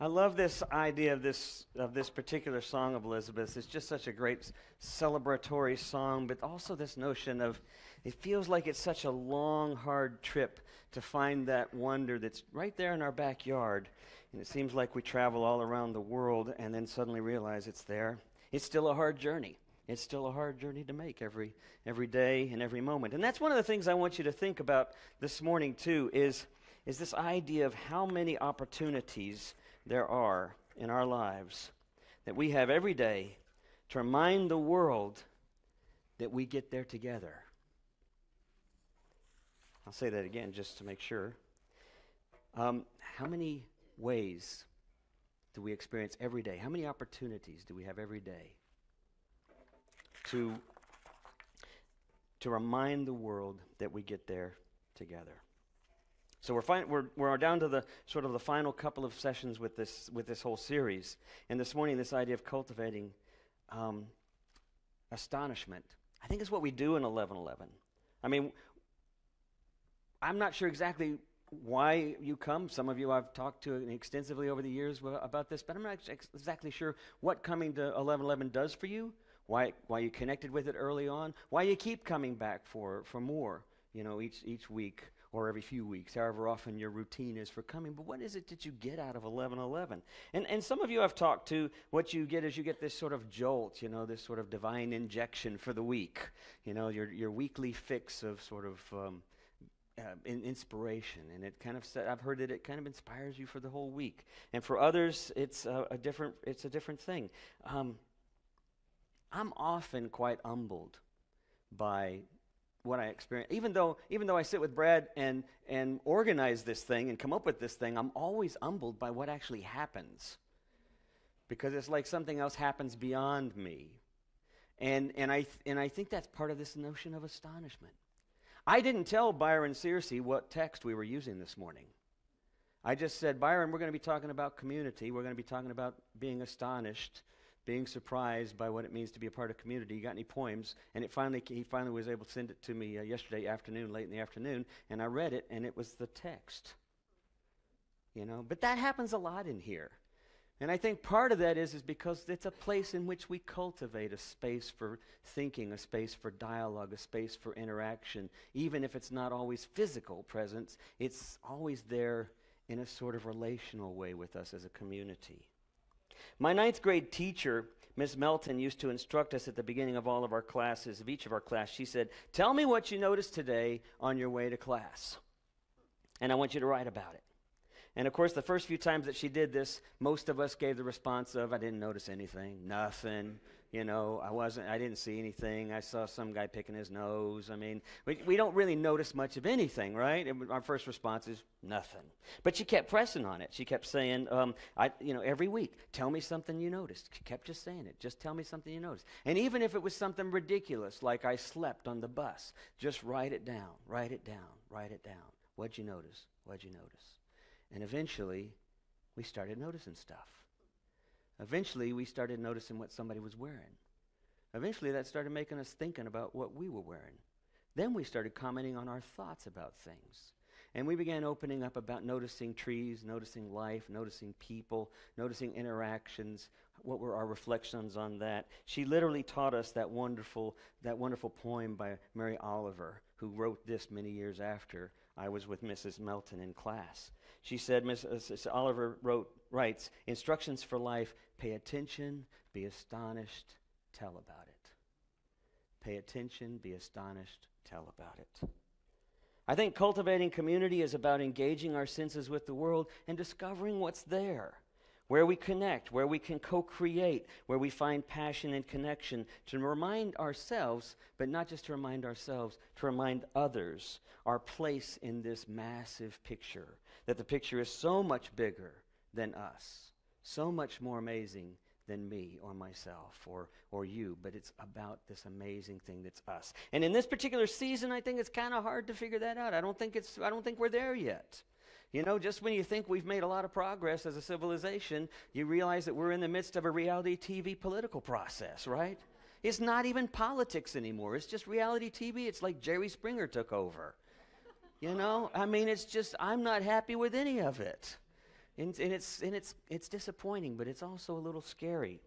I love this idea of this particular song of Elizabeth's. It's just such a great celebratory song, but also this notion of it feels like it's such a long, hard trip to find that wonder that's right there in our backyard. And it seems like we travel all around the world and then suddenly realize it's there. It's still a hard journey. It's still a hard journey to make every day and every moment. And that's one of the things I want you to think about this morning too, is this idea of how many opportunities there are in our lives that we have every day to remind the world that we get there together. I'll say that again just to make sure. How many ways do we experience every day? How many opportunities do we have every day to remind the world that we get there together? So we're down to the sort of the final couple of sessions with this whole series, and this morning this idea of cultivating astonishment, I think is what we do in 11:11. I mean, I'm not sure exactly why you come. Some of you I've talked to extensively over the years about this, but I'm not exactly sure what coming to 11:11 does for you. Why you connected with it early on? Why you keep coming back for more? Each week. Or every few weeks, however often your routine is for coming. But what is it that you get out of 11:11? And some of you I've talked to, what you get is you get this sort of jolt, this sort of divine injection for the week. Your weekly fix of sort of inspiration. And it kind of, I've heard that it kind of inspires you for the whole week. And for others, it's a different thing. I'm often quite humbled by what I experience. Even though I sit with Brad and organize this thing and come up with this thing, I'm always humbled by what actually happens, because it's like something else happens beyond me, and I think that's part of this notion of astonishment. I didn't tell Byron Searcy what text we were using this morning. I just said, Byron, we're going to be talking about community. We're going to be talking about being astonished, being surprised by what it means to be a part of community. You got any poems? And he finally was able to send it to me yesterday afternoon, late in the afternoon, and I read it, and it was the text. But that happens a lot in here. And I think part of that is because it's a place in which we cultivate a space for thinking, a space for dialogue, a space for interaction. Even if it's not always physical presence, it's always there in a sort of relational way with us as a community. My 9th grade teacher, Miss Melton, used to instruct us at the beginning of all of our classes, of each of our class. She said, tell me what you noticed today on your way to class, and I want you to write about it. And of course, the first few times that she did this, most of us gave the response of, I didn't notice anything, nothing. I didn't see anything. I saw some guy picking his nose. I mean, we don't really notice much of anything, right? And our first response is nothing. But she kept pressing on it. She kept saying, every week, tell me something you noticed. She kept just saying it. Just tell me something you noticed. And even if it was something ridiculous, like I slept on the bus, just write it down, write it down, write it down. What'd you notice? What'd you notice? And eventually, we started noticing stuff. Eventually, we started noticing what somebody was wearing. Eventually, that started making us thinking about what we were wearing. Then we started commenting on our thoughts about things. And we began opening up about noticing trees, noticing life, noticing people, noticing interactions. What were our reflections on that? She literally taught us that wonderful poem by Mary Oliver, who wrote this many years after I was with Mrs. Melton in class. She said, Mrs. Oliver writes, instructions for life: pay attention, be astonished, tell about it. Pay attention, be astonished, tell about it. I think cultivating community is about engaging our senses with the world and discovering what's there, where we connect, where we can co-create, where we find passion and connection, to remind ourselves, but not just to remind ourselves, to remind others our place in this massive picture, that the picture is so much bigger than us, so much more amazing than me or myself or you, but it's about this amazing thing that's us. And in this particular season, I think it's kind of hard to figure that out. I don't think we're there yet. Just when you think we've made a lot of progress as a civilization, you realize that we're in the midst of a reality TV political process, right? It's not even politics anymore. It's just reality TV. It's like Jerry Springer took over. It's just, I'm not happy with any of it. And it's disappointing, but it's also a little scary.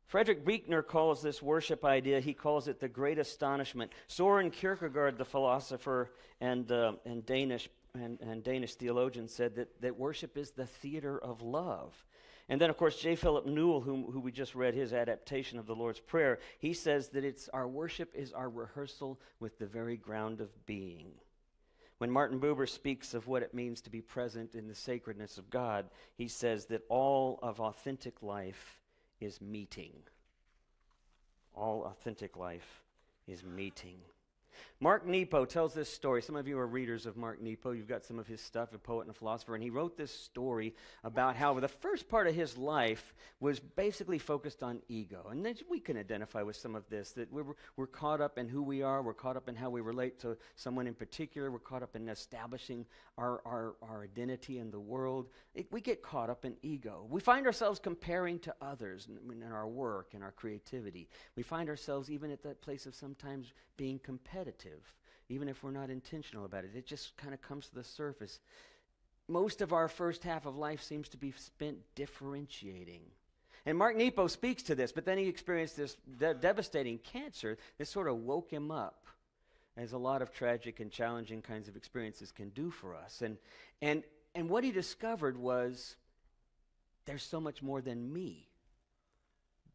Frederick Buechner calls this worship idea, he calls it the great astonishment. Soren Kierkegaard, the philosopher and Danish theologian, said that worship is the theater of love. And then, of course, J. Philip Newell, who we just read his adaptation of the Lord's Prayer, he says that our worship is our rehearsal with the very ground of being. When Martin Buber speaks of what it means to be present in the sacredness of God, he says that all of authentic life is meeting. All authentic life is meeting. Mark Nepo tells this story. Some of you are readers of Mark Nepo. You've got some of his stuff, a poet and a philosopher, and he wrote this story about how the first part of his life was basically focused on ego. And then we can identify with some of this, that we're caught up in who we are, we're caught up in how we relate to someone in particular, we're caught up in establishing our identity in the world. We get caught up in ego. We find ourselves comparing to others in our work and our creativity. We find ourselves even at that place of sometimes being competitive, even if we're not intentional about it. It just kind of comes to the surface. Most of our first half of life seems to be spent differentiating. And Mark Nepo speaks to this, but then he experienced this devastating cancer that sort of woke him up, as a lot of tragic and challenging kinds of experiences can do for us. And what he discovered was, there's so much more than me.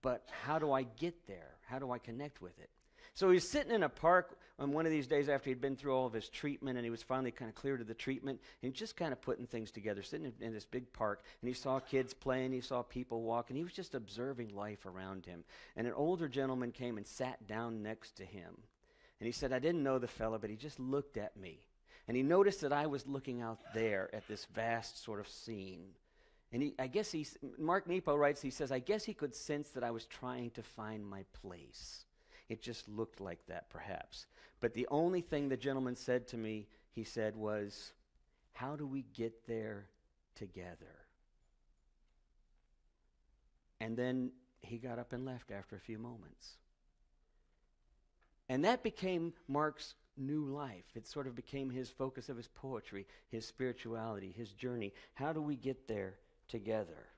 But how do I get there? How do I connect with it? So he was sitting in a park on one of these days after he'd been through all of his treatment, and he was finally kind of cleared of the treatment, and just kind of putting things together, sitting in this big park, and he saw kids playing, he saw people walking, he was just observing life around him. And an older gentleman came and sat down next to him. And he said, I didn't know the fella, but he just looked at me. And he noticed that I was looking out there at this vast sort of scene. And Mark Nepo writes, he says, I guess he could sense that I was trying to find my place. It just looked like that, perhaps. But the only thing the gentleman said to me, he said, was, how do we get there together? And then he got up and left after a few moments. And that became Mark's new life. It sort of became his focus of his poetry, his spirituality, his journey. How do we get there together?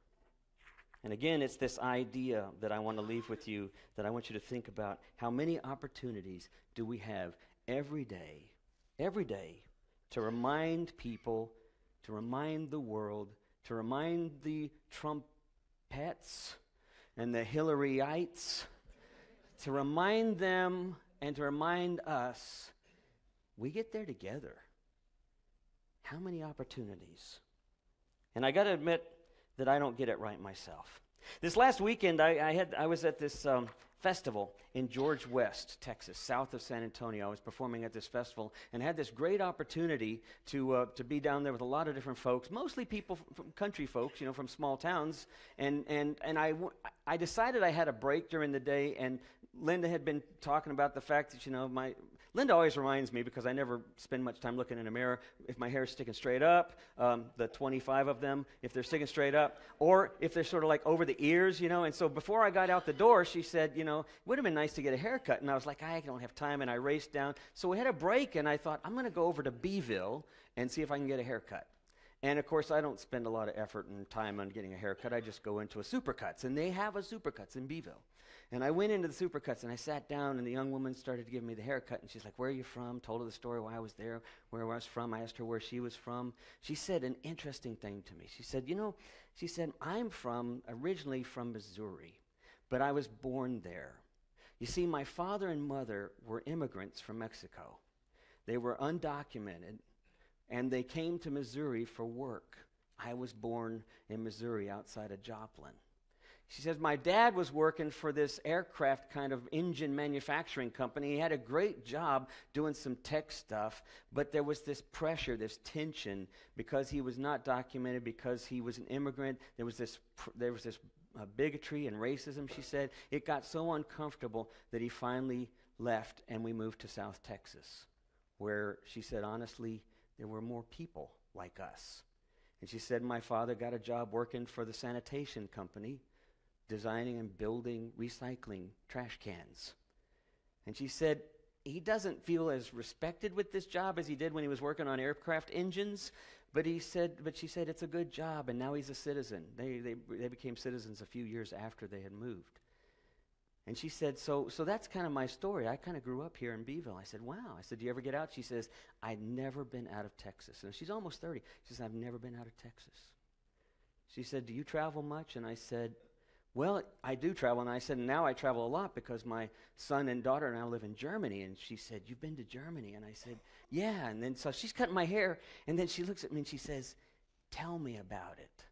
And again, it's this idea that I want to leave with you, that I want you to think about. How many opportunities do we have every day, to remind people, to remind the world, to remind the Trumpets and the Hillaryites, to remind them and to remind us, we get there together. How many opportunities? And I got to admit that I don't get it right myself. This last weekend, I was at this festival in George West, Texas, south of San Antonio. I was performing at this festival and had this great opportunity to be down there with a lot of different folks, mostly people from country folks, from small towns. And I decided I had a break during the day, and Linda had been talking about the fact that, Linda always reminds me, because I never spend much time looking in a mirror, if my hair is sticking straight up, the 25 of them, if they're sticking straight up, or if they're sort of like over the ears, And so before I got out the door, she said, it would have been nice to get a haircut. And I was like, I don't have time, and I raced down. So we had a break, and I thought, I'm going to go over to Beeville and see if I can get a haircut. And, of course, I don't spend a lot of effort and time on getting a haircut. I just go into a Supercuts, and they have a Supercuts in Beeville. And I went into the Supercuts, and I sat down, and the young woman started to give me the haircut. And she's like, where are you from? Told her the story, why I was there, where I was from. I asked her where she was from. She said an interesting thing to me. She said, I'm originally from Missouri, but I was born there. You see, my father and mother were immigrants from Mexico. They were undocumented, and they came to Missouri for work. I was born in Missouri outside of Joplin. She says, my dad was working for this aircraft kind of engine manufacturing company. He had a great job doing some tech stuff, but there was this pressure, this tension, because he was not documented, because he was an immigrant. There was this bigotry and racism, she said. It got so uncomfortable that he finally left, and we moved to South Texas, where she said, honestly, there were more people like us. And she said, my father got a job working for the sanitation company, designing and building recycling trash cans. And she said, he doesn't feel as respected with this job as he did when he was working on aircraft engines, But she said, it's a good job, and now he's a citizen. They became citizens a few years after they had moved. And she said, so that's kind of my story. I kind of grew up here in Beeville. I said, wow. I said, do you ever get out? She says, I'd never been out of Texas. And she's almost 30. She says, I've never been out of Texas. She said, do you travel much? And I said, well, I do travel. And I said, now I travel a lot because my son and daughter now live in Germany. And she said, you've been to Germany? And I said, yeah. And then so she's cutting my hair. And then she looks at me and she says, tell me about it.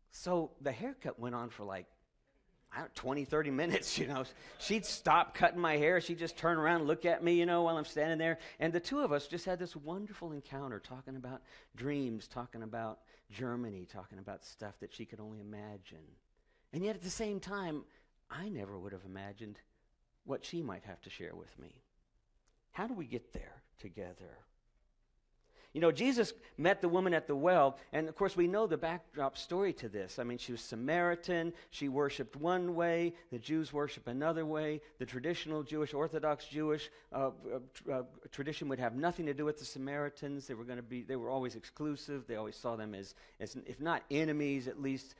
So the haircut went on for like 20, 30 minutes, She'd stop cutting my hair. She'd just turn around and look at me, while I'm standing there. And the two of us just had this wonderful encounter talking about dreams, talking about Germany, talking about stuff that she could only imagine. And yet at the same time, I never would have imagined what she might have to share with me. How do we get there together? Jesus met the woman at the well, and of course we know the backdrop story to this. I mean, she was Samaritan. She worshiped one way. The Jews worship another way. The traditional Jewish, Orthodox Jewish tradition would have nothing to do with the Samaritans. They were always exclusive. They always saw them as if not enemies, at least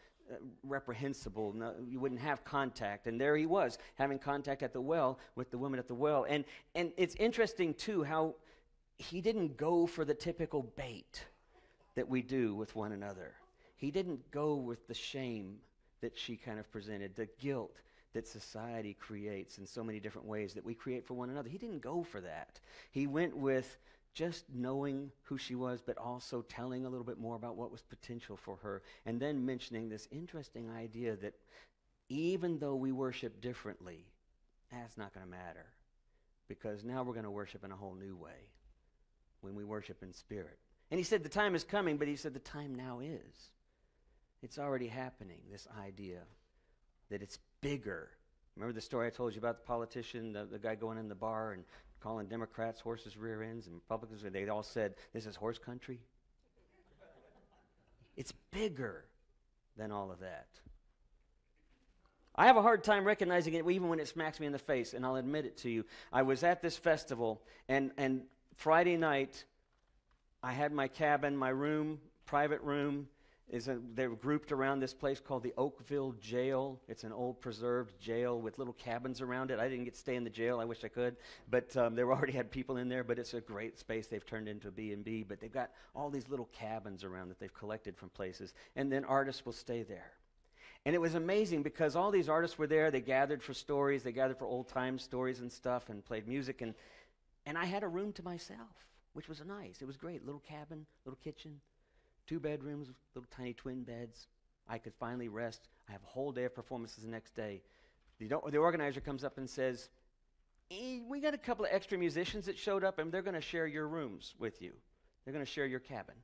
reprehensible. No, you wouldn't have contact. And there he was, having contact at the well with the woman at the well. And it's interesting, too, how he didn't go for the typical bait that we do with one another. He didn't go with the shame that she kind of presented, the guilt that society creates in so many different ways that we create for one another. He didn't go for that. He went with just knowing who she was, but also telling a little bit more about what was potential for her, and then mentioning this interesting idea that even though we worship differently, that's not going to matter, because now we're going to worship in a whole new way when we worship in spirit. And he said the time is coming, but he said the time now is. It's already happening, this idea that it's bigger. Remember the story I told you about the politician, the guy going in the bar and calling Democrats horses' rear ends and Republicans? They all said, this is horse country. It's bigger than all of that. I have a hard time recognizing it even when it smacks me in the face, and I'll admit it to you. I was at this festival, and Friday night, I had my cabin, my room, private room. They were grouped around this place called the Oakville Jail. It's an old preserved jail with little cabins around it. I didn't get to stay in the jail. I wish I could. But they already had people in there, but it's a great space. They've turned into a B&B. But they've got all these little cabins around that they've collected from places. And then artists will stay there. And it was amazing because all these artists were there. They gathered for stories. They gathered for old-time stories and stuff and played music. And I had a room to myself, which was nice. It was great. Little cabin, little kitchen, 2 bedrooms, little tiny twin beds. I could finally rest. I have a whole day of performances the next day. The organizer comes up and says, we got a couple of extra musicians that showed up, and they're going to share your rooms with you. They're going to share your cabin.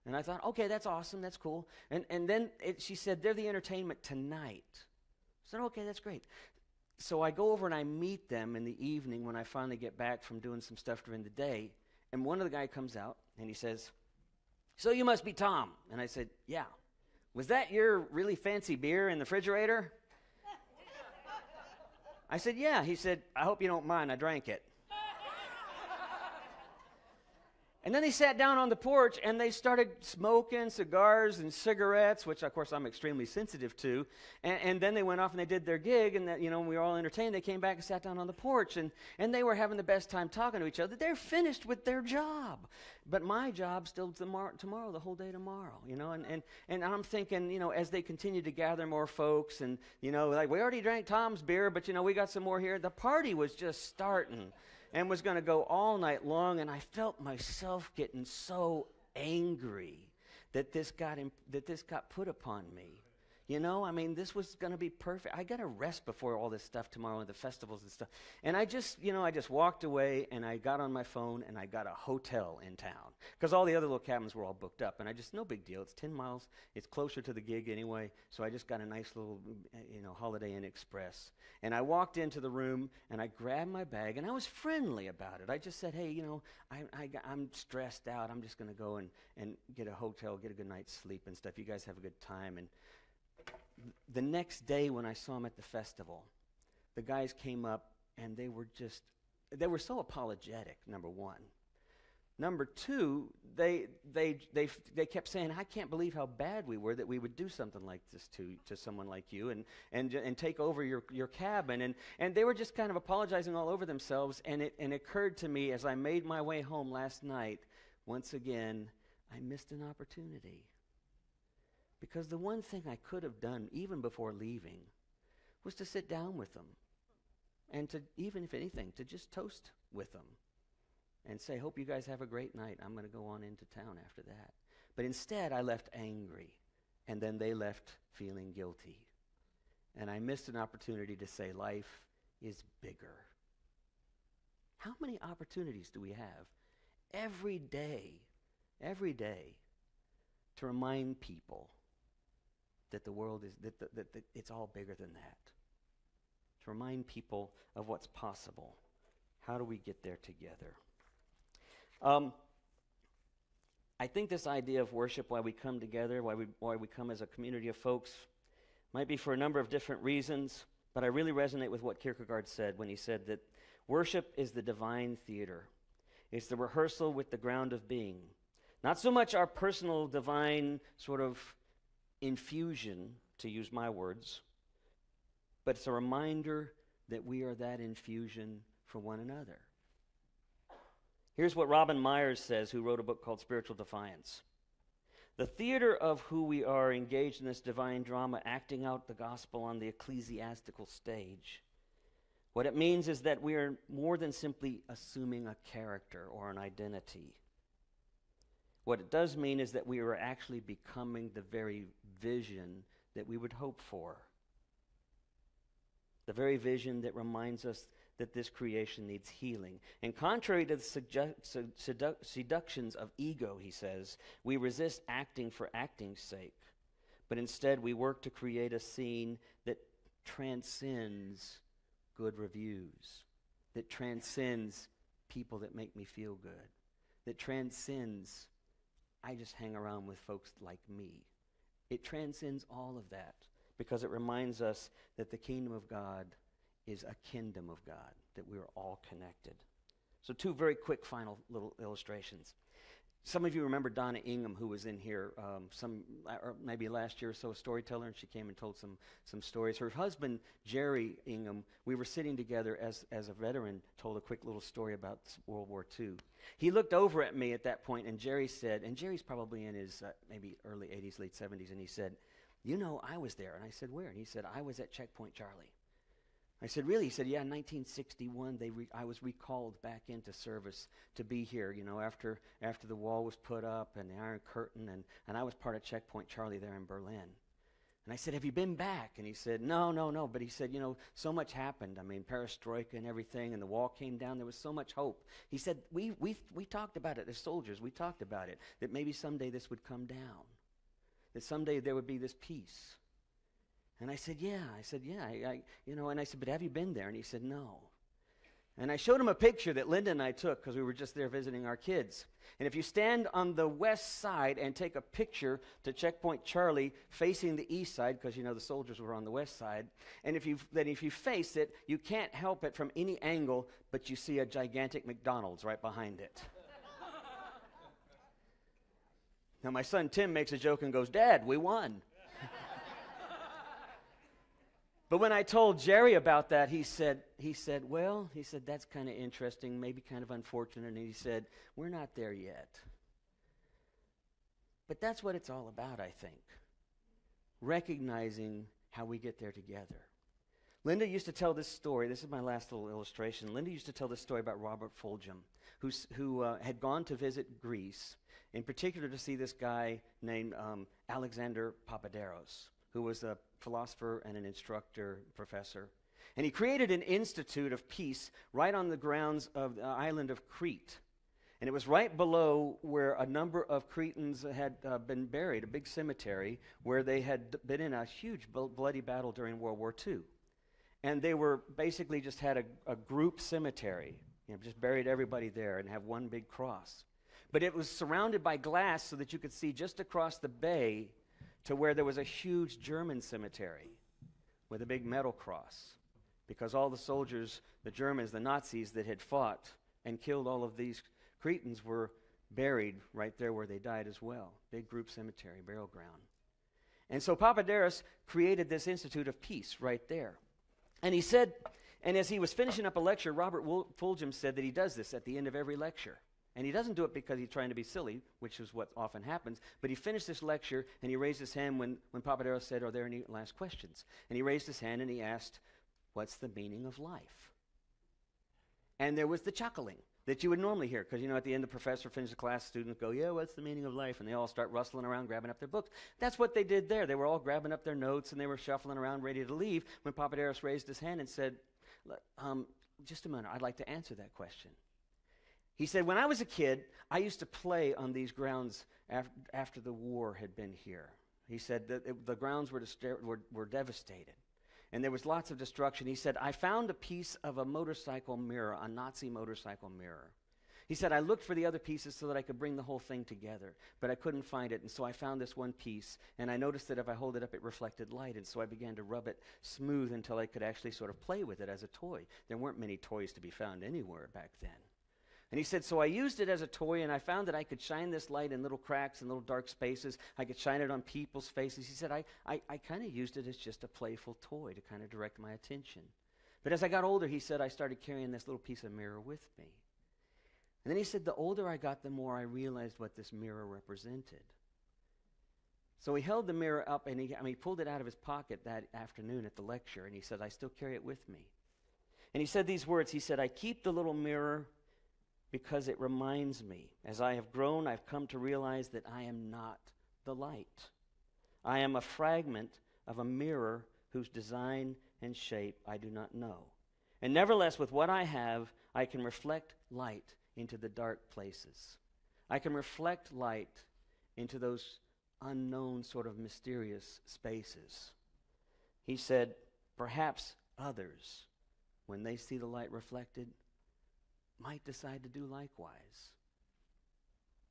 And I thought, okay, that's awesome. That's cool. And then she said, they're the entertainment tonight. I said, okay, that's great. So I go over and I meet them in the evening when I finally get back from doing some stuff during the day. And one of the guys comes out and he says, so you must be Tom. And I said, yeah. Was that your really fancy beer in the refrigerator? I said, yeah. He said, I hope you don't mind. I drank it. And then they sat down on the porch and they started smoking cigars and cigarettes, which of course I'm extremely sensitive to. And then they went off and they did their gig, and we were all entertained. They came back and sat down on the porch, and they were having the best time talking to each other. They're finished with their job, but my job's still tomorrow, the whole day tomorrow. And I'm thinking, as they continue to gather more folks, and like we already drank Tom's beer, but we got some more here. The party was just starting. And was going to go all night long, and I felt myself getting so angry that this got put upon me. This was going to be perfect. I got to rest before all this stuff tomorrow and the festivals and stuff. And I just walked away, and I got on my phone, and I got a hotel in town. Because all the other little cabins were all booked up. And no big deal. It's 10 miles. It's closer to the gig anyway. So I just got a nice little, Holiday Inn Express. And I walked into the room, and I grabbed my bag, and I was friendly about it. I just said, hey, I'm stressed out. I'm just going to go and get a hotel, get a good night's sleep and stuff. You guys have a good time. And the next day when I saw them at the festival, the guys came up and they were so apologetic, number one. Number two, they kept saying, I can't believe how bad we were that we would do something like this to someone like you and take over your cabin. And they were just kind of apologizing all over themselves. And it occurred to me as I made my way home last night, once again, I missed an opportunity. Because the one thing I could have done, even before leaving, was to sit down with them. And to, even if anything, to just toast with them. And say, hope you guys have a great night. I'm going to go on into town after that. But instead, I left angry. And then they left feeling guilty. And I missed an opportunity to say, life is bigger. How many opportunities do we have every day, to remind people that the world is, that it's all bigger than that? To remind people of what's possible. How do we get there together? I think this idea of worship, why we come together, why we come as a community of folks, might be for a number of different reasons, but I really resonate with what Kierkegaard said when he said that worship is the divine theater. It's the rehearsal with the ground of being. Not so much our personal divine sort of infusion, to use my words, but it's a reminder that we are that infusion for one another. Here's what Robin Myers says, who wrote a book called Spiritual Defiance. The theater of who we are engaged in this divine drama, acting out the gospel on the ecclesiastical stage. What it means is that we are more than simply assuming a character or an identity. What it does mean is that we are actually becoming the very vision that we would hope for. The very vision that reminds us that this creation needs healing. And contrary to the seductions of ego, he says, we resist acting for acting's sake. But instead, we work to create a scene that transcends good reviews, that transcends people that make me feel good, that transcends, I just hang around with folks like me. It transcends all of that because it reminds us that the kingdom of God is a kingdom of God, that we are all connected. So two very quick final little illustrations. Some of you remember Donna Ingham, who was in here or maybe last year or so, a storyteller, and she came and told some stories. Her husband, Jerry Ingham, we were sitting together as a veteran, told a quick little story about World War II. He looked over at me at that point, and Jerry said, and Jerry's probably in his maybe early 80s, late 70s, and he said, you know, I was there. And I said, where? And he said, I was at Checkpoint Charlie. I said, really? He said, yeah, in 1961, I was recalled back into service to be here, you know, after the wall was put up and the Iron Curtain, and I was part of Checkpoint Charlie there in Berlin. And I said, have you been back? And he said, no. But he said, you know, so much happened. I mean, perestroika and everything, and the wall came down. There was so much hope. He said, we talked about it as soldiers. We talked about it, that maybe someday this would come down, that someday there would be this peace. And I said, yeah. You know, and I said, but have you been there? And he said, no. And I showed him a picture that Linda and I took because we were just there visiting our kids. And if you stand on the west side and take a picture to Checkpoint Charlie facing the east side, because, you know, the soldiers were on the west side, and if you face it, you can't help it from any angle, but you see a gigantic McDonald's right behind it. Now, my son Tim makes a joke and goes, Dad, we won. But when I told Jerry about that, he said, that's kind of interesting, maybe kind of unfortunate. And he said, we're not there yet. But that's what it's all about, I think. Recognizing how we get there together. Linda used to tell this story. This is my last little illustration. Linda used to tell this story about Robert Fulghum, who had gone to visit Greece, in particular to see this guy named Alexander Papaderos, who was a philosopher and an instructor, professor. And he created an institute of peace right on the grounds of the island of Crete. And it was right below where a number of Cretans had been buried, a big cemetery, where they had been in a huge bloody battle during World War II. And they were basically just had a group cemetery, you know, just buried everybody there and have one big cross. But it was surrounded by glass so that you could see just across the bay to where there was a huge German cemetery with a big metal cross, because all the soldiers, the Germans, the Nazis that had fought and killed all of these Cretans were buried right there where they died as well. Big group cemetery, burial ground. And so Papaderos created this Institute of Peace right there. And he said, and as he was finishing up a lecture, Robert Fulgham said that he does this at the end of every lecture. And he doesn't do it because he's trying to be silly, which is what often happens, but he finished this lecture and he raised his hand when Papaderos said, are there any last questions? And he raised his hand and he asked, what's the meaning of life? And there was the chuckling that you would normally hear, because, at the end the professor finishes the class, students go, yeah, what's the meaning of life? And they all start rustling around, grabbing up their books. That's what they did there. They were all grabbing up their notes, and they were shuffling around, ready to leave, when Papaderos raised his hand and said, just a minute, I'd like to answer that question. He said, when I was a kid, I used to play on these grounds after the war had been here. He said that the grounds were devastated. And there was lots of destruction. He said, I found a piece of a motorcycle mirror, a Nazi motorcycle mirror. He said, I looked for the other pieces so that I could bring the whole thing together, but I couldn't find it. And so I found this one piece, and I noticed that if I hold it up, it reflected light. And so I began to rub it smooth until I could actually sort of play with it as a toy. There weren't many toys to be found anywhere back then. And he said, so I used it as a toy, and I found that I could shine this light in little cracks and little dark spaces. I could shine it on people's faces. He said, I kind of used it as just a playful toy to kind of direct my attention. But as I got older, he said, I started carrying this little piece of mirror with me. And then he said, the older I got, the more I realized what this mirror represented. So he held the mirror up, and he pulled it out of his pocket that afternoon at the lecture, and he said, I still carry it with me. And he said these words. He said, I keep the little mirror because it reminds me, as I have grown, I've come to realize that I am not the light. I am a fragment of a mirror whose design and shape I do not know. And nevertheless, with what I have, I can reflect light into the dark places. I can reflect light into those unknown, sort of mysterious spaces. He said, perhaps others, when they see the light reflected, might decide to do likewise.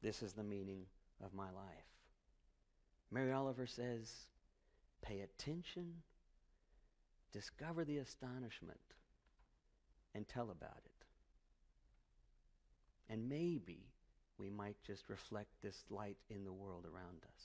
This is the meaning of my life. Mary Oliver says, pay attention, discover the astonishment, and tell about it. And maybe we might just reflect this light in the world around us.